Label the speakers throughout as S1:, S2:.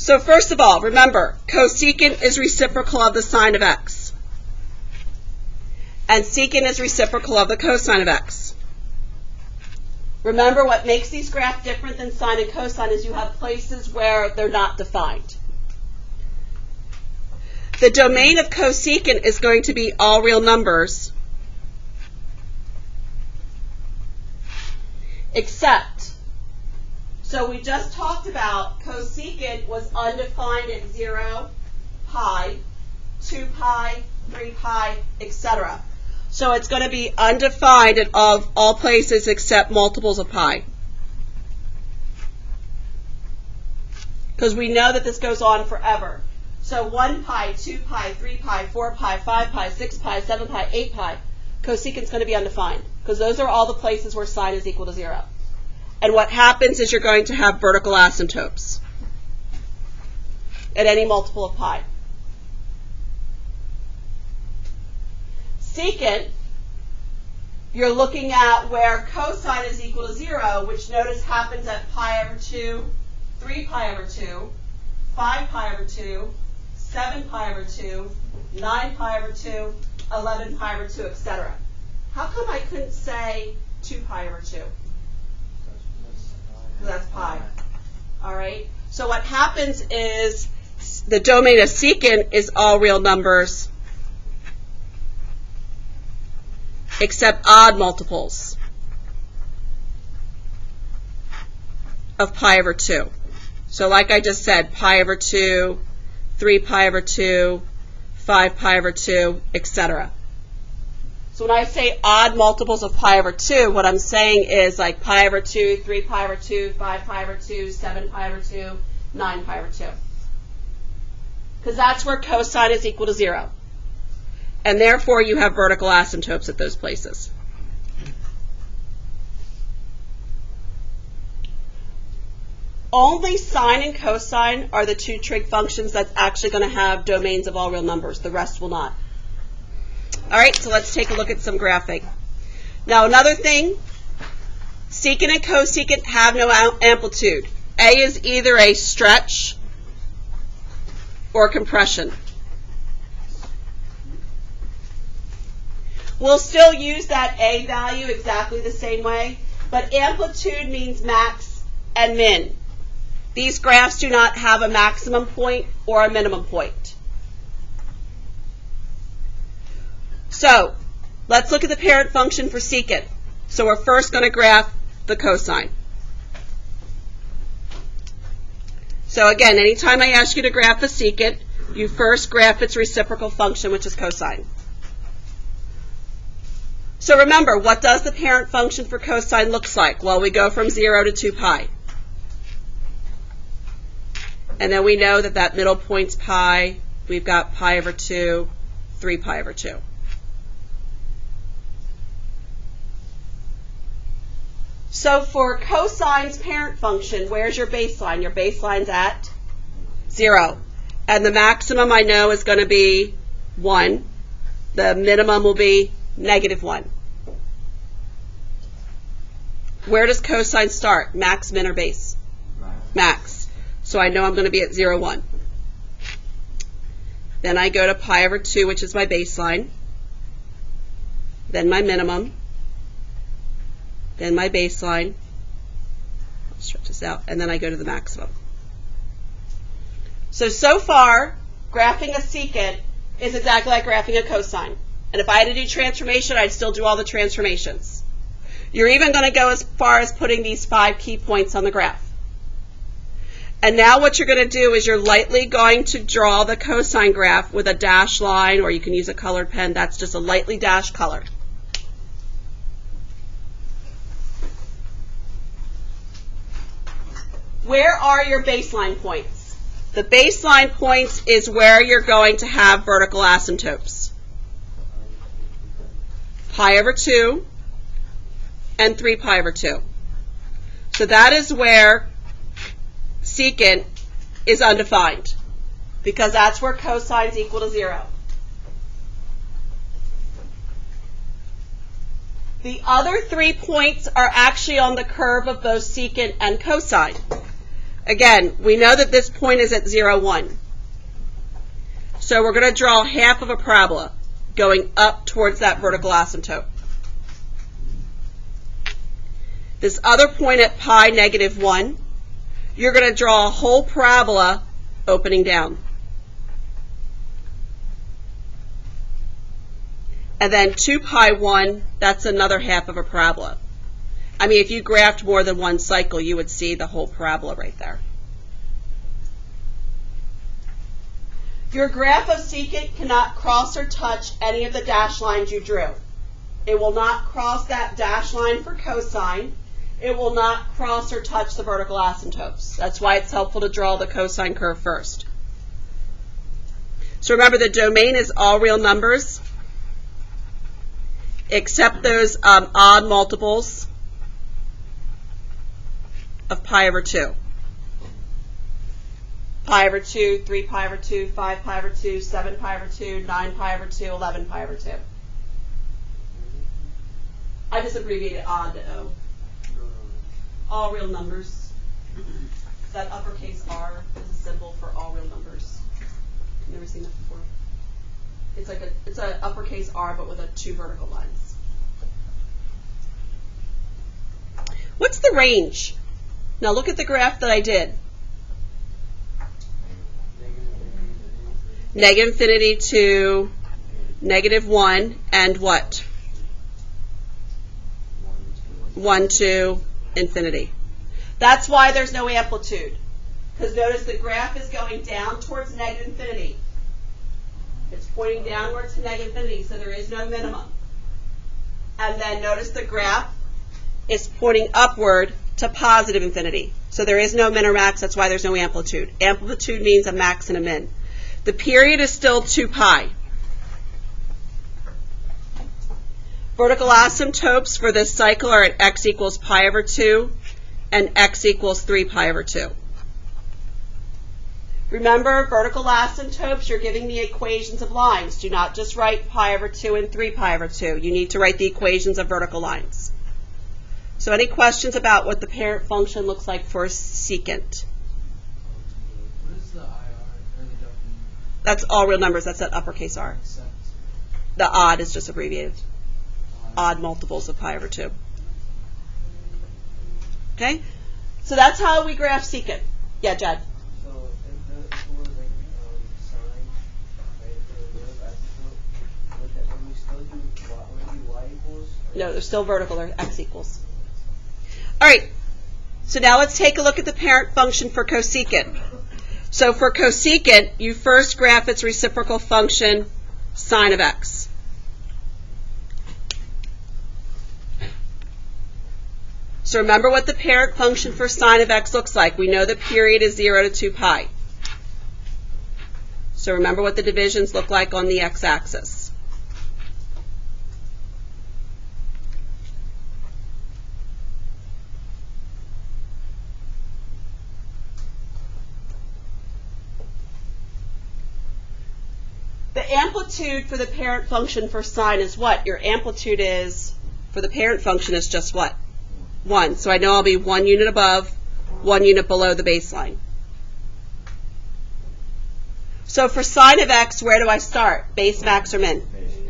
S1: So first of all, remember, cosecant is reciprocal of the sine of x. And secant is reciprocal of the cosine of x. Remember, what makes these graphs different than sine and cosine is you have places where they're not defined. The domain of cosecant is going to be all real numbers, except, so we just talked about cosecant was undefined at 0, pi, 2 pi, 3 pi, etc. So it's going to be undefined at all places except multiples of pi. Because we know that this goes on forever. So 1 pi, 2 pi, 3 pi, 4 pi, 5 pi, 6 pi, 7 pi, 8 pi. Cosecant is going to be undefined because those are all the places where sine is equal to 0. And what happens is you're going to have vertical asymptotes at any multiple of pi. Secant, you're looking at where cosine is equal to 0, which notice happens at pi over 2, 3 pi over 2, 5 pi over 2, 7 pi over 2, 9 pi over 2, 11 pi over 2, etc. How come I couldn't say 2 pi over 2? That's pi. All right. So what happens is the domain of secant is all real numbers except odd multiples of pi over 2. So like I just said, pi over 2, 3 pi over 2, 5 pi over 2, etc. So when I say odd multiples of pi over 2, what I'm saying is like pi over 2, 3 pi over 2, 5 pi over 2, 7 pi over 2, 9 pi over 2. Because that's where cosine is equal to 0. And therefore you have vertical asymptotes at those places. Only sine and cosine are the two trig functions that's actually going to have domains of all real numbers. The rest will not. All right, so let's take a look at some graphing. Now another thing, secant and cosecant have no amplitude. A is either a stretch or compression. We'll still use that A value exactly the same way, but amplitude means max and min. These graphs do not have a maximum point or a minimum point. So let's look at the parent function for secant. So we're first going to graph the cosine. So again, anytime I ask you to graph a secant, you first graph its reciprocal function, which is cosine. So remember, what does the parent function for cosine looks like? Well, we go from 0 to 2 pi. And then we know that that middle point's pi. We've got pi over 2, 3 pi over 2. So for cosine's parent function, where's your baseline? Your baseline's at 0. And the maximum I know is going to be 1. The minimum will be -1. Where does cosine start? Max, min, or base? Max. So I know I'm going to be at 0, 1. Then I go to pi over 2, which is my baseline. Then my minimum. Then my baseline. I'll stretch this out. And then I go to the maximum. So far, graphing a secant is exactly like graphing a cosine. And if I had to do transformation, I'd still do all the transformations. You're even going to go as far as putting these 5 key points on the graph. And now what you're going to do is you're lightly going to draw the cosine graph with a dashed line, or you can use a colored pen. That's just a lightly dashed color. Where are your baseline points? The baseline points is where you're going to have vertical asymptotes. Pi over 2 and 3 pi over 2. So that is where secant is undefined, because that's where cosine is equal to 0. The other 3 points are actually on the curve of both secant and cosine. Again, we know that this point is at 0, 1. So we're going to draw half of a parabola going up towards that vertical asymptote. This other point at pi negative 1, you're going to draw a whole parabola opening down. And then 2 pi 1, that's another half of a parabola. I mean, if you graphed more than one cycle, you would see the whole parabola right there. Your graph of secant cannot cross or touch any of the dashed lines you drew. It will not cross that dashed line for cosine. It will not cross or touch the vertical asymptotes. That's why it's helpful to draw the cosine curve first. So remember, the domain is all real numbers, except those odd multiples of pi over 2. Pi over 2, 3 pi over 2, 5 pi over 2, 7 pi over 2, 9 pi over 2, 11 pi over 2. I just abbreviated odd to O. All real numbers. That uppercase R is a symbol for all real numbers. Never seen that before. It's an uppercase R but with 2 vertical lines. What's the range? Now look at the graph that I did. Negative infinity to negative 1 and what? 1 to infinity. That's why there's no amplitude. Because notice the graph is going down towards negative infinity. It's pointing downwards to negative infinity, so there is no minimum. And then notice the graph is pointing upward to positive infinity. So there is no min or max, that's why there's no amplitude. Amplitude means a max and a min. The period is still 2 pi. Vertical asymptotes for this cycle are at x equals pi over 2 and x equals 3 pi over 2. Remember, vertical asymptotes, you're giving the equations of lines. Do not just write pi over 2 and 3 pi over 2. You need to write the equations of vertical lines. So any questions about what the parent function looks like for secant?
S2: What is the IR or the W?
S1: That's all real numbers. That's that uppercase R. The odd is just abbreviated. Odd multiples of pi over 2. Okay? So that's how we graph secant. Yeah, Jed?
S3: So if it was like sine, right, for the asymptote, would we still do y equals?
S1: No, they're still vertical. They're x equals. All right. So now let's take a look at the parent function for cosecant. So for cosecant, you first graph its reciprocal function, sine of x. So remember what the parent function for sine of x looks like. We know the period is 0 to 2 pi. So remember what the divisions look like on the x-axis. The amplitude for the parent function for sine is what? Your amplitude is, for the parent function, is just what? 1. So I know I'll be 1 unit above, 1 unit below the baseline. So for sine of x, where do I start? Base, max, or min?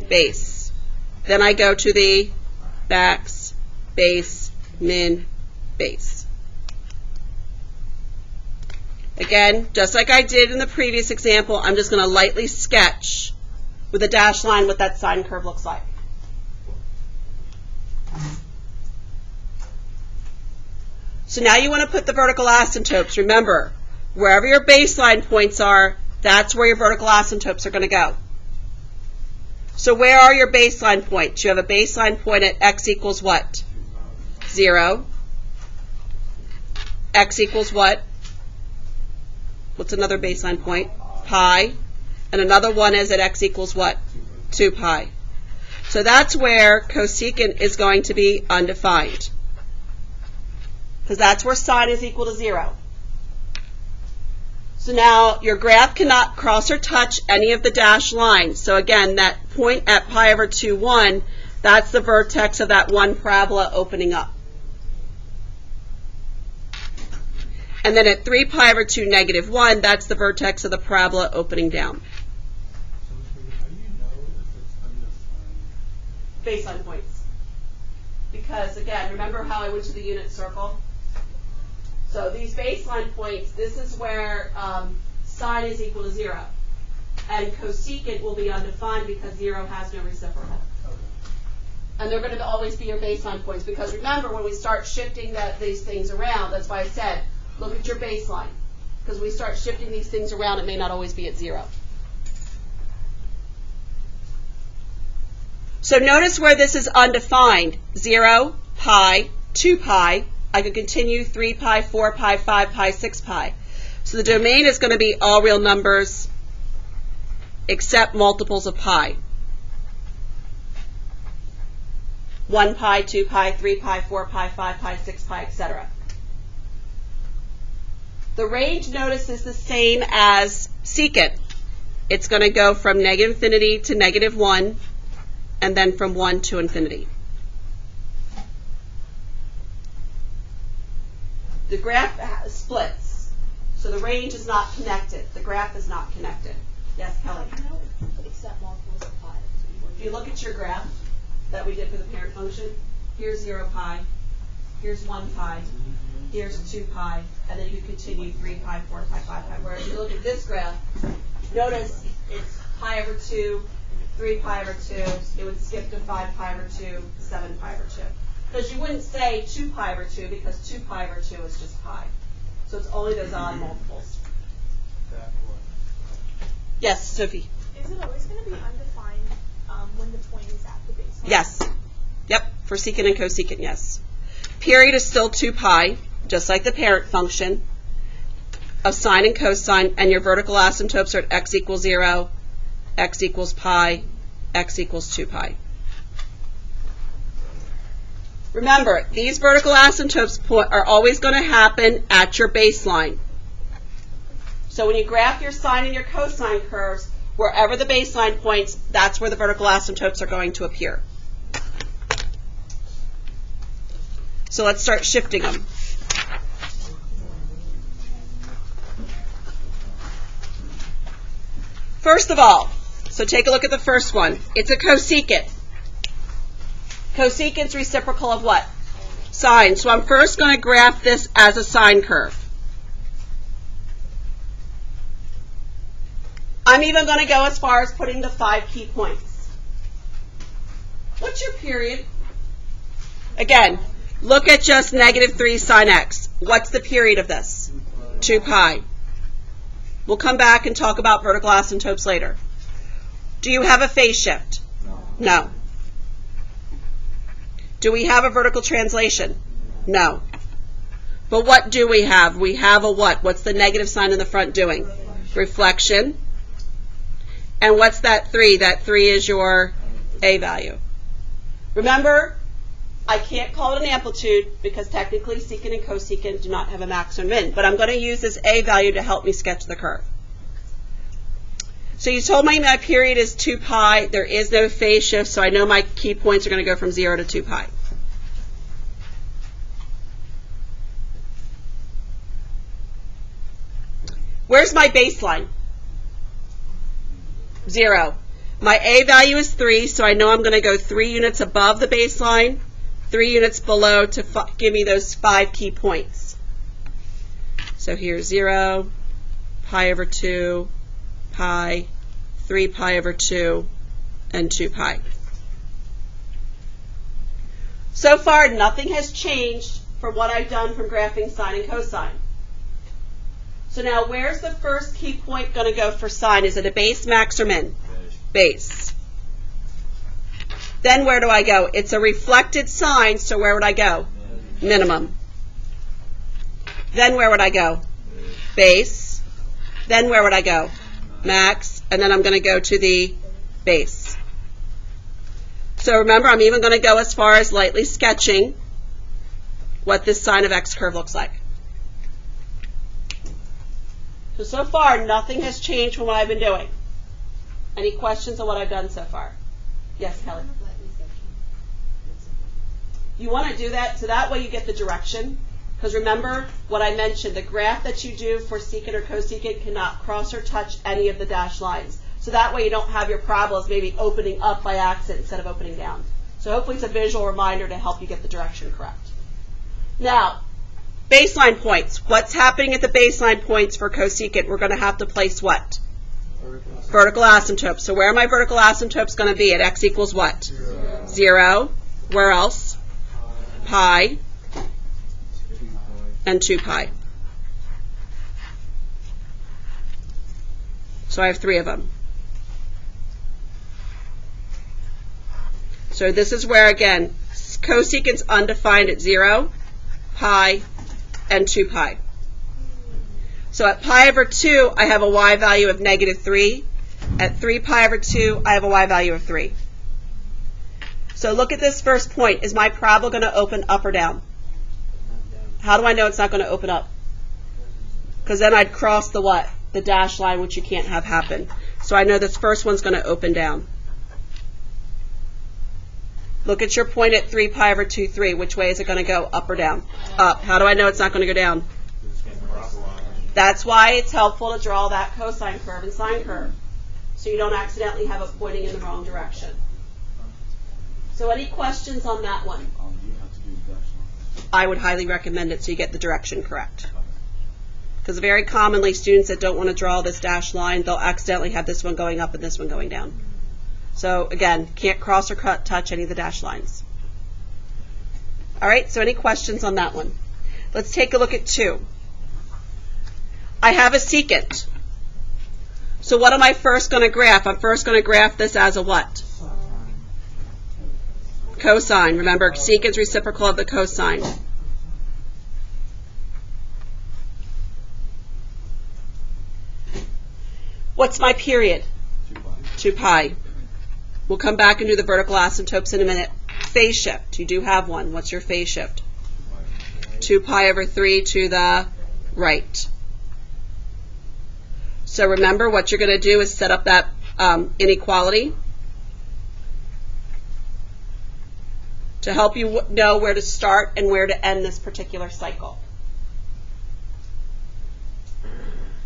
S1: Base. Then I go to the max, base, min, base. Again, just like I did in the previous example, I'm just going to lightly sketch with a dashed line what that sine curve looks like. So now you want to put the vertical asymptotes. Remember, wherever your baseline points are, that's where your vertical asymptotes are going to go. So where are your baseline points? You have a baseline point at x equals what? 0. X equals what? What's another baseline point? Pi. And another one is at x equals what? 2 pi. So that's where cosecant is going to be undefined, because that's where sine is equal to 0. So now your graph cannot cross or touch any of the dashed lines. So again, that point at pi over 2, 1, that's the vertex of that one parabola opening up. And then at 3 pi over 2 negative 1, that's the vertex of the parabola opening down.
S2: So how do you know if it's undefined?
S1: Baseline points. Because, again, remember how I went to the unit circle? So these baseline points, this is where sine is equal to 0. And cosecant will be undefined because 0 has no reciprocal.
S2: Okay.
S1: And they're going to always be your baseline points. Because remember, when we start shifting these things around, that's why I said, look at your baseline. Because we start shifting these things around, it may not always be at 0. So notice where this is undefined. 0, pi, 2 pi. I could continue 3 pi, 4 pi, 5 pi, 6 pi. So the domain is going to be all real numbers except multiples of pi. 1 pi, 2 pi, 3 pi, 4 pi, 5 pi, 6 pi, etc. The range, notice, is the same as secant. It's going to go from negative infinity to negative 1, and then from 1 to infinity. The graph splits, so the range is not connected. The graph is not connected. Yes, Kelly?
S4: Except multiples of pi.
S1: If you look at your graph that we did for the parent function, here's 0 pi, here's 1 pi, here's 2 pi, and then you continue 3 pi, 4 pi, 5 pi. Whereas if you look at this graph, notice it's pi over 2, 3 pi over 2, it would skip to 5 pi over 2, 7 pi over 2. Because you wouldn't say 2 pi over 2 because 2 pi over 2 is just pi. So it's only those odd multiples.
S2: That one.
S1: Yes, Sophie?
S4: Is it always going to be undefined when the point is at the baseline?
S1: Yes. Yep, for secant and cosecant, yes. Period is still 2 pi, just like the parent function of sine and cosine, and your vertical asymptotes are at x equals 0, x equals pi, x equals 2 pi. Remember, these vertical asymptotes are always going to happen at your baseline. So when you graph your sine and your cosine curves, wherever the baseline points, that's where the vertical asymptotes are going to appear. So let's start shifting them. First of all, so take a look at the first one. It's a cosecant. Cosecant's reciprocal of what? Sine. So I'm first going to graph this as a sine curve. I'm even going to go as far as putting the 5 key points. What's your period? Again, look at just negative 3 sine x. What's the period of this? 2 pi. We'll come back and talk about vertical asymptotes later. Do you have a phase shift? No. Do we have a vertical translation? No. But what do we have? We have a what? What's the negative sign in the front doing? Reflection. And what's that 3? That 3 is your A value. Remember, I can't call it an amplitude because technically secant and cosecant do not have a max or min, but I'm going to use this A value to help me sketch the curve. So you told me my period is 2 pi. There is no phase shift, so I know my key points are going to go from 0 to 2 pi. Where's my baseline? 0. My A value is 3, so I know I'm going to go 3 units above the baseline, 3 units below to give me those 5 key points. So here's 0, pi over 2, pi, 3 pi over 2, and 2 pi. So far, nothing has changed from what I've done from graphing sine and cosine. So now, where's the first key point going to go for sine? Is it a base, max, or min? Base. Then where do I go? It's a reflected sine, so where would I go? Minimum. Then where would I go? Base. Then where would I go? Max. And then I'm going to go to the base. So remember, I'm even going to go as far as lightly sketching what this sine of x curve looks like. So far, nothing has changed from what I've been doing. Any questions on what I've done so far? Yes, Kelly? You want to do that so that way you get the direction. Because remember what I mentioned, the graph that you do for secant or cosecant cannot cross or touch any of the dashed lines. So that way you don't have your parabolas maybe opening up by accident instead of opening down. So hopefully it's a visual reminder to help you get the direction correct. Now, baseline points. What's happening at the baseline points for cosecant? We're going to have to place what? Vertical asymptotes. So where are my vertical asymptotes going to be? At x equals what? 0. Where else? Pi. And 2 pi. So I have 3 of them. So this is where, again, cosecant's undefined at 0, pi, and 2 pi. So at pi over 2, I have a y value of negative 3. At 3 pi over 2, I have a y value of 3. So look at this first point. Is my parabola going to open up or down? How do I know it's not going to open up? Because then I'd cross the what? The dashed line, which you can't have happen. So I know this first one's going to open down. Look at your point at 3 pi over 2, 3. Which way is it going to go, up or down? Up. How do I know it's not going to go down? That's why it's helpful to draw that cosine curve and sine curve, so you don't accidentally have it pointing in the wrong direction. So any questions on that one? I would highly recommend it so you get the direction correct. Because very commonly students that don't want to draw this dashed line, they'll accidentally have this one going up and this one going down. So again, can't cross or touch any of the dashed lines. All right, so any questions on that one? Let's take a look at 2. I have a secant. So what am I first going to graph? I'm first going to graph this as a what? Cosine. Remember, secant's reciprocal of the cosine. What's my period? 2 pi. We'll come back and do the vertical asymptotes in a minute. Phase shift. You do have one. What's your phase shift? 2 pi over 3 to the right. So remember, what you're going to do is set up that inequality to help you know where to start and where to end this particular cycle.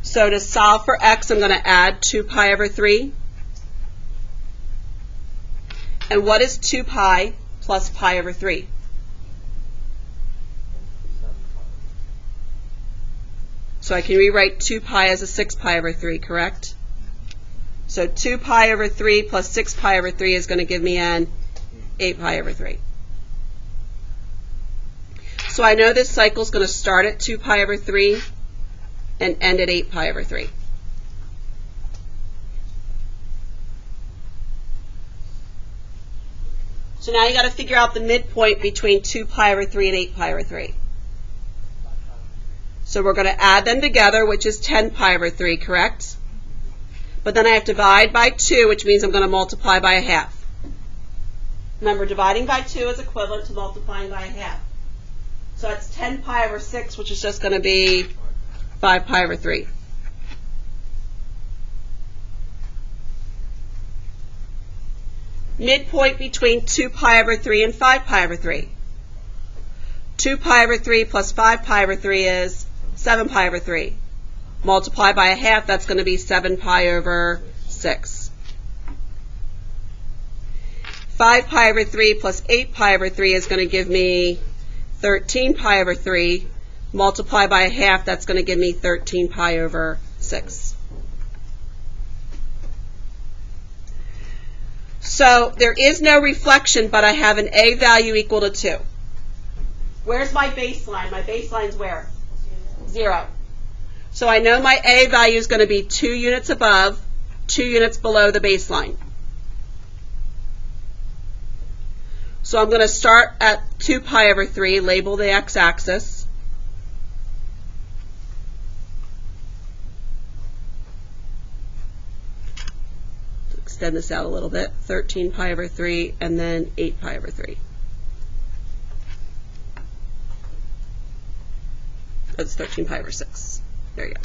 S1: So to solve for x, I'm going to add 2 pi over 3. And what is 2 pi plus pi over 3? So I can rewrite 2 pi as a 6 pi over 3, correct? So 2 pi over 3 plus 6 pi over 3 is going to give me an 8 pi over 3. So I know this cycle is going to start at 2 pi over 3 and end at 8 pi over 3. So now you got to figure out the midpoint between 2 pi over 3 and 8 pi over 3. So we're going to add them together, which is 10 pi over 3, correct? But then I have to divide by 2, which means I'm going to multiply by a half. Remember, dividing by 2 is equivalent to multiplying by a half. So that's 10 pi over 6, which is just going to be 5 pi over 3. Midpoint between 2 pi over 3 and 5 pi over 3. 2 pi over 3 plus 5 pi over 3 is 7 pi over 3. Multiply by a half, that's going to be 7 pi over 6. 5 pi over 3 plus 8 pi over 3 is going to give me 13 pi over 3. Multiply by a half, that's going to give me 13 pi over 6. So there is no reflection, but I have an A value equal to 2. Where's my baseline? My baseline's where? 0. So I know my A value is going to be 2 units above, 2 units below the baseline. So I'm going to start at 2 pi over 3, label the x-axis. Extend this out a little bit, 13 pi over 3, and then 8 pi over 3. That's 13 pi over 6. There you go.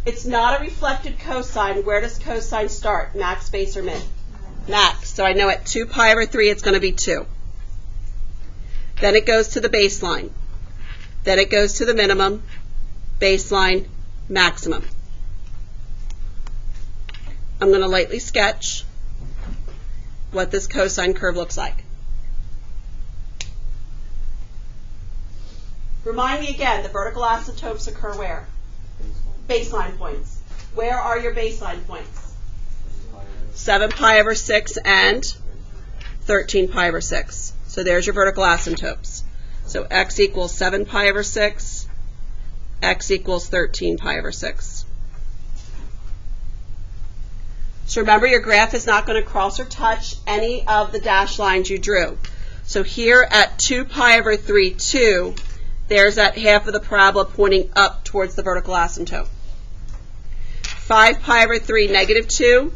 S1: It's not a reflected cosine. Where does cosine start? Max, base, or min? Max. So I know at 2 pi over 3 it's going to be 2. Then it goes to the baseline. Then it goes to the minimum, baseline, maximum. I'm going to lightly sketch what this cosine curve looks like. Remind me again, the vertical asymptotes occur where? Baseline points. Where are your baseline points? 7 pi over 6 and 13 pi over 6. So there's your vertical asymptotes. So x equals 7 pi over 6, x equals 13 pi over 6. So remember, your graph is not going to cross or touch any of the dashed lines you drew. So here at 2 pi over 3, 2, there's that half of the parabola pointing up towards the vertical asymptote. 5 pi over 3, negative 2,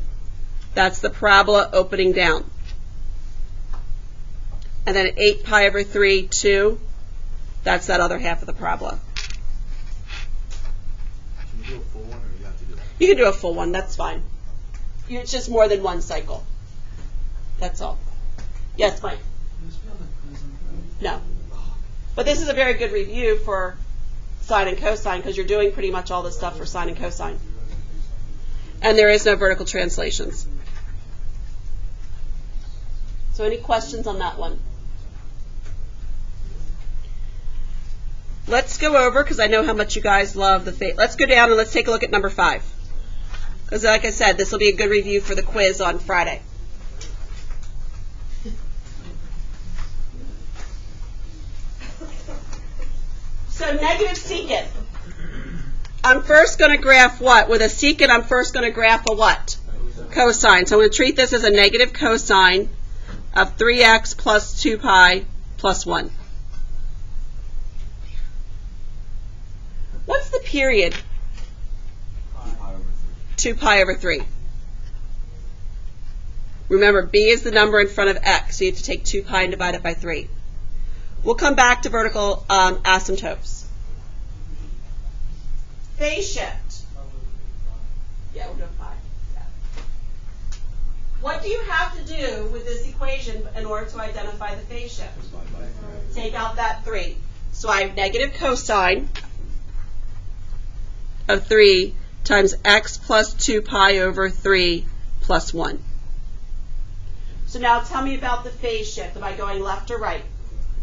S1: that's the parabola opening down. And then at 8 pi over 3, 2, that's that other half of the parabola.
S5: Can you do a full one, or you have to do that?
S1: You can do a full one, that's fine. It's just more than one cycle. That's all. Yes, Mike?
S2: Can this be on the quiz on Friday?
S1: No. But this is a very good review for sine and cosine because you're doing pretty much all this stuff for sine and cosine. And there is no vertical translations. So any questions on that one? Let's go over, because I know how much you guys love the let's go down and let's take a look at number 5. Because like I said, this will be a good review for the quiz on Friday. So negative secant. I'm first going to graph what? With a secant, I'm first going to graph a what? Cosine. So I'm going to treat this as a negative cosine of 3x plus 2 pi plus 1. What's the period? 2 pi over 3. Remember, b is the number in front of x, so you have to take 2 pi and divide it by 3. We'll come back to vertical asymptotes. Phase shift. Yeah, we'll do 5. Yeah. What do you have to do with this equation in order to identify the phase shift? Take out that 3. So I have negative cosine of 3 times x plus 2 pi over 3 plus 1. So now tell me about the phase shift. Am I going left or right?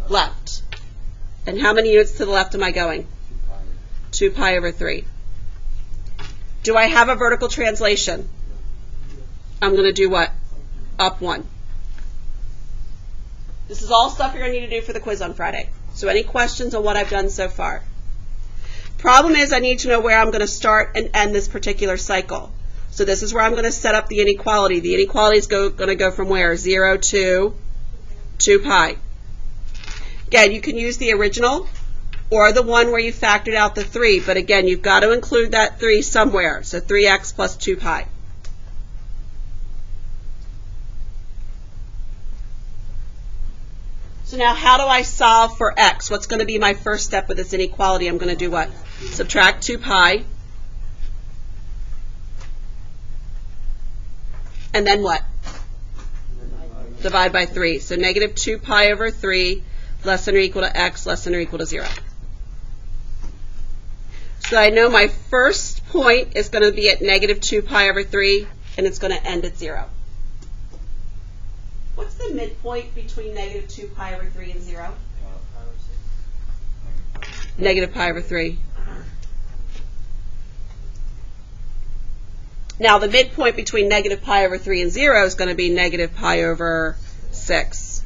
S1: Left. And how many units to the left am I going? 2 pi over 3. Do I have a vertical translation? I'm going to do what? Up 1. This is all stuff you're going to need to do for the quiz on Friday. So any questions on what I've done so far? Problem is I need to know where I'm going to start and end this particular cycle. So this is where I'm going to set up the inequality. The inequality is going to go from where? 0 to 2 pi. Again, you can use the original or the one where you factored out the 3, but again, you've got to include that 3 somewhere. So 3x plus 2 pi. So now how do I solve for x? What's going to be my first step with this inequality? I'm going to do what? Subtract 2 pi. And then what? Divide by 3. So negative 2 pi over 3 less than or equal to x less than or equal to 0. So I know my first point is going to be at negative 2 pi over 3, and it's going to end at 0. What's the midpoint between negative 2 pi over 3 and 0? Negative pi over 3. Now the midpoint between negative pi over 3 and 0 is going to be negative pi over 6.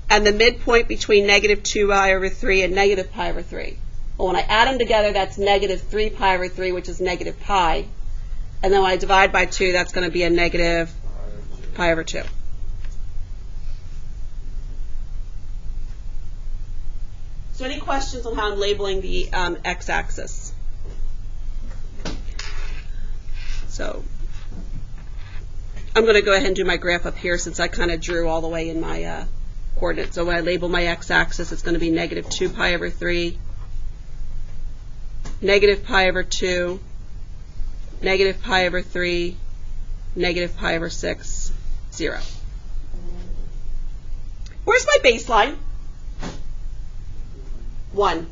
S1: And the midpoint between negative 2 pi over 3 and negative pi over 3. Well, when I add them together, that's negative 3 pi over 3, which is negative pi. And then when I divide by 2, that's going to be a negative pi over 2. So any questions on how I'm labeling the x-axis? So I'm going to go ahead and do my graph up here since I kind of drew all the way in my coordinates. So when I label my x-axis, it's going to be negative 2 pi over 3, negative pi over 2, negative pi over 3, negative pi over 6, 0. Where's my baseline? 1.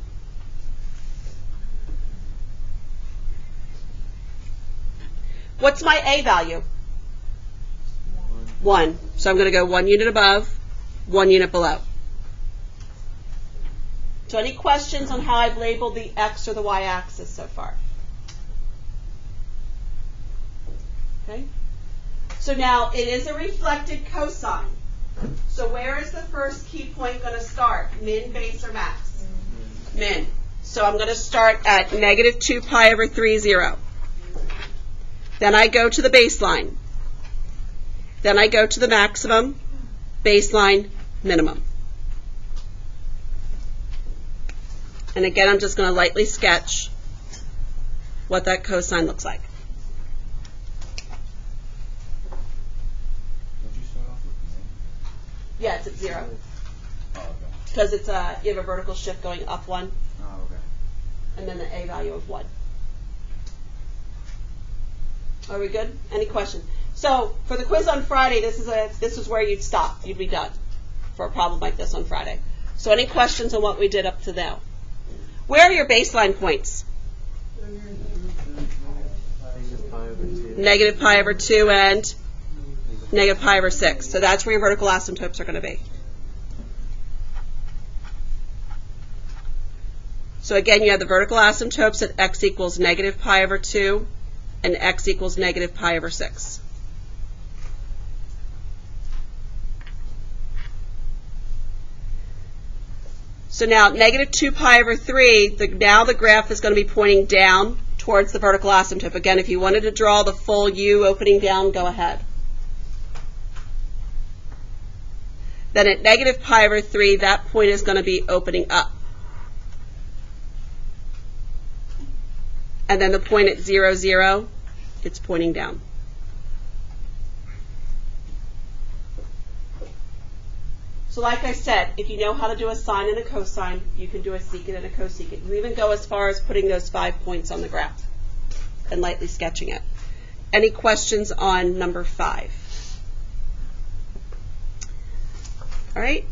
S1: What's my A value? 1. So I'm going to go 1 unit above, 1 unit below. So any questions on how I've labeled the X or the Y axis so far? Okay. So now it is a reflected cosine. So where is the first key point going to start? Min, base, or max? Min. So I'm going to start at negative 2 pi over 3, 0. Then I go to the baseline. Then I go to the maximum, baseline, minimum. And again, I'm just going to lightly sketch what that cosine looks like.
S5: Don't you start off with the
S1: Yeah, it's at 0.
S5: Oh, okay.
S1: Because it's you have a vertical shift going up 1,
S5: Oh, okay.
S1: and then the A value of 1. Are we good? Any questions? So for the quiz on Friday, this is where you'd stop. You'd be done for a problem like this on Friday. So any questions on what we did up to now? Where are your baseline points? Negative pi over 2 and negative pi over 6. So that's where your vertical asymptotes are going to be. So again, you have the vertical asymptotes at x equals negative pi over 2 and x equals negative pi over 6. So now negative 2 pi over 3, now the graph is going to be pointing down towards the vertical asymptote. Again, if you wanted to draw the full U opening down, go ahead. Then at negative pi over 3, that point is going to be opening up. And then the point at 0, 0, it's pointing down. So like I said, if you know how to do a sine and a cosine, you can do a secant and a cosecant. You even go as far as putting those 5 points on the graph and lightly sketching it. Any questions on number 5? All right.